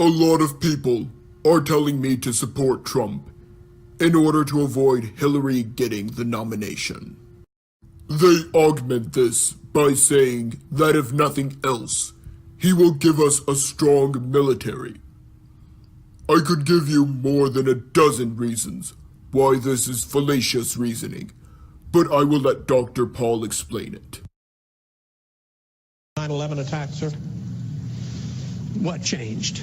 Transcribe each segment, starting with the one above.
A lot of people are telling me to support Trump in order to avoid Hillary getting the nomination. They augment this by saying that if nothing else, he will give us a strong military. I could give you more than a dozen reasons why this is fallacious reasoning, but I will let Dr. Paul explain it. 9/11 attack, sir? What changed?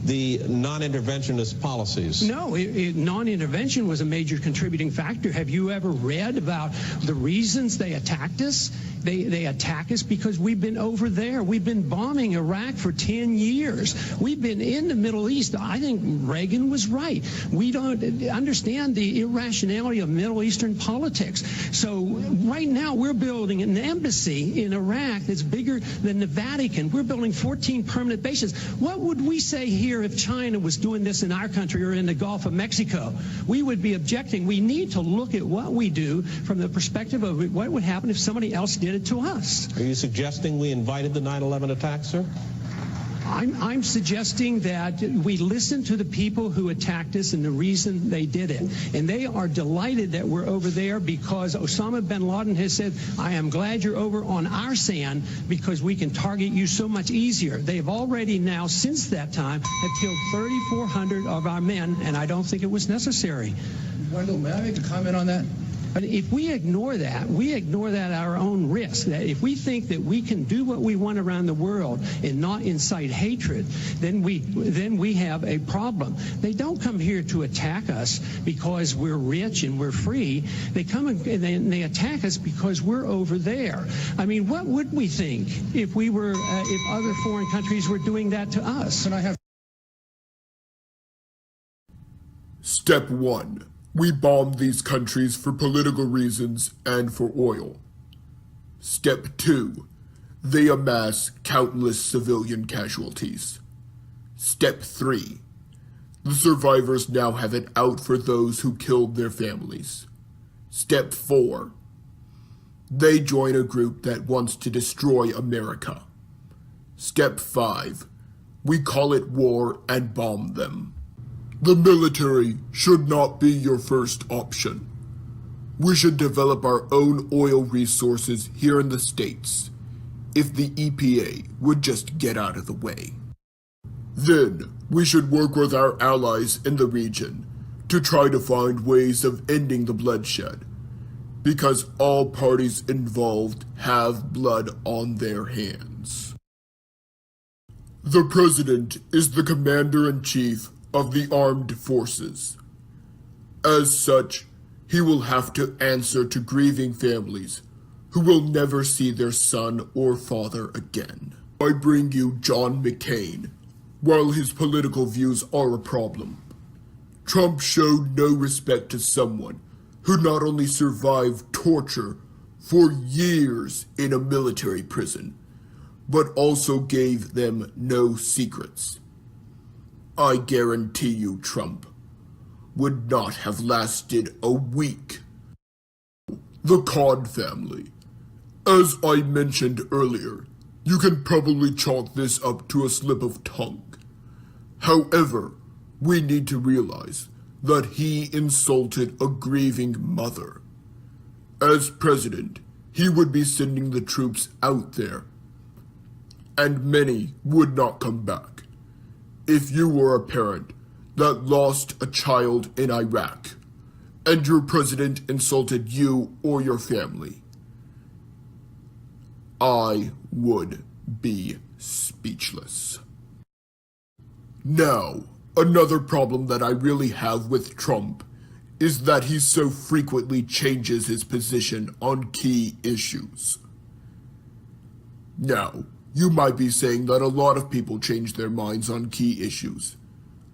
The non-interventionist policies. No, non-intervention was a major contributing factor. Have you ever read about the reasons they attacked us? They attack us because we've been over there. We've been bombing Iraq for 10 years. We've been in the Middle East. I think Reagan was right. We don't understand the irrationality of Middle Eastern politics. So right now we're building an embassy in Iraq that's bigger than the Vatican. We're building 14 permanent bases. What would we say here if China was doing this in our country or in the Gulf of Mexico? We would be objecting. We need to look at what we do from the perspective of what would happen if somebody else did it to us. Are you suggesting we invited the 9/11 attack, sir? I'm suggesting that we listen to the people who attacked us and the reason they did it. And they are delighted that we're over there because Osama bin Laden has said, I am glad you're over on our sand because we can target you so much easier. They've already now, since that time, have killed 3,400 of our men, and I don't think it was necessary. Wendell, may I make a comment on that? But if we ignore that at our own risk. That if we think that we can do what we want around the world and not incite hatred, then we have a problem. They don't come here to attack us because we're rich and we're free. They come and they attack us because we're over there. I mean, what would we think if we were if other foreign countries were doing that to us? Can I have Step 1. We bomb these countries for political reasons and for oil. Step 2. They amass countless civilian casualties. Step 3. The survivors now have it out for those who killed their families. Step 4. They join a group that wants to destroy America. Step 5. We call it war and bomb them. The military should not be your first option. We should develop our own oil resources here in the States, if the EPA would just get out of the way. Then, we should work with our allies in the region to try to find ways of ending the bloodshed, because all parties involved have blood on their hands. The President is the Commander-in-Chief of the armed forces. As such, he will have to answer to grieving families who will never see their son or father again. I bring you John McCain. While his political views are a problem, Trump showed no respect to someone who not only survived torture for years in a military prison, but also gave them no secrets. I guarantee you Trump would not have lasted a week. The Khan family. As I mentioned earlier, you can probably chalk this up to a slip of tongue. However, we need to realize that he insulted a grieving mother. As president, he would be sending the troops out there, and many would not come back. If you were a parent that lost a child in Iraq, and your president insulted you or your family, I would be speechless. Now, another problem that I really have with Trump is that he so frequently changes his position on key issues. Now, you might be saying that a lot of people change their minds on key issues.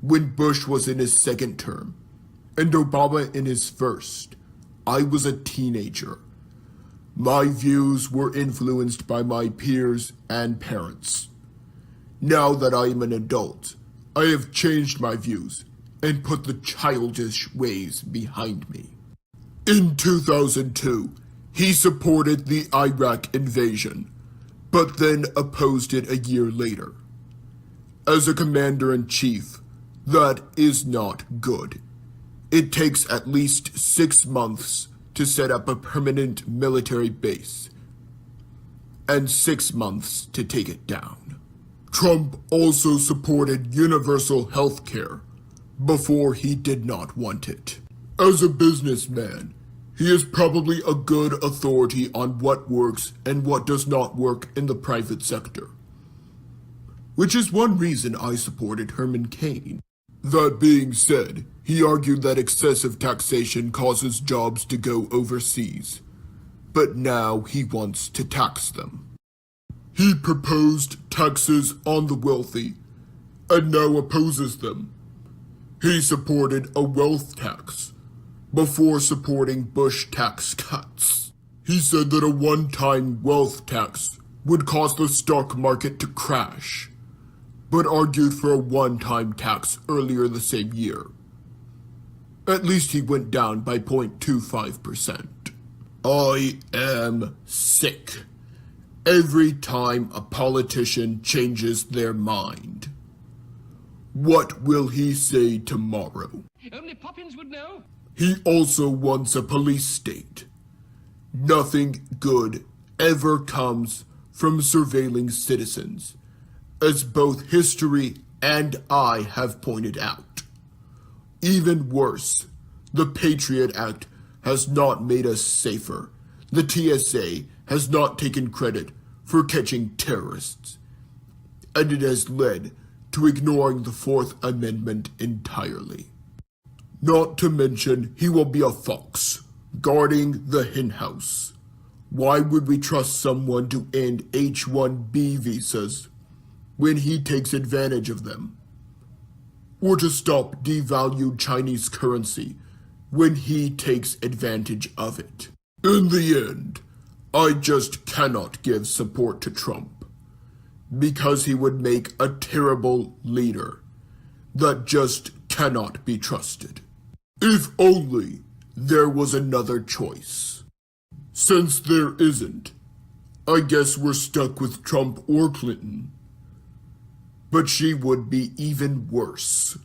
When Bush was in his second term, and Obama in his first, I was a teenager. My views were influenced by my peers and parents. Now that I am an adult, I have changed my views and put the childish ways behind me. In 2002, he supported the Iraq invasion, but then opposed it a year later. As a commander-in-chief, that is not good. It takes at least 6 months to set up a permanent military base, and 6 months to take it down. Trump also supported universal health care before he did not want it. As a businessman, he is probably a good authority on what works and what does not work in the private sector, which is one reason I supported Herman Cain. That being said, he argued that excessive taxation causes jobs to go overseas, but now he wants to tax them. He proposed taxes on the wealthy and now opposes them. He supported a wealth tax before supporting Bush tax cuts. He said that a one-time wealth tax would cause the stock market to crash, but argued for a one-time tax earlier the same year. At least he went down by 0.25%. I am sick every time a politician changes their mind. What will he say tomorrow? Only Poppins would know. He also wants a police state. Nothing good ever comes from surveilling citizens, as both history and I have pointed out. Even worse, the Patriot Act has not made us safer. The TSA has not taken credit for catching terrorists, and it has led to ignoring the Fourth Amendment entirely. Not to mention, he will be a fox, guarding the henhouse. Why would we trust someone to end H-1B visas when he takes advantage of them? Or to stop devalued Chinese currency when he takes advantage of it? In the end, I just cannot give support to Trump, because he would make a terrible leader that just cannot be trusted. If only there was another choice. Since there isn't, I guess we're stuck with Trump or Clinton. But she would be even worse.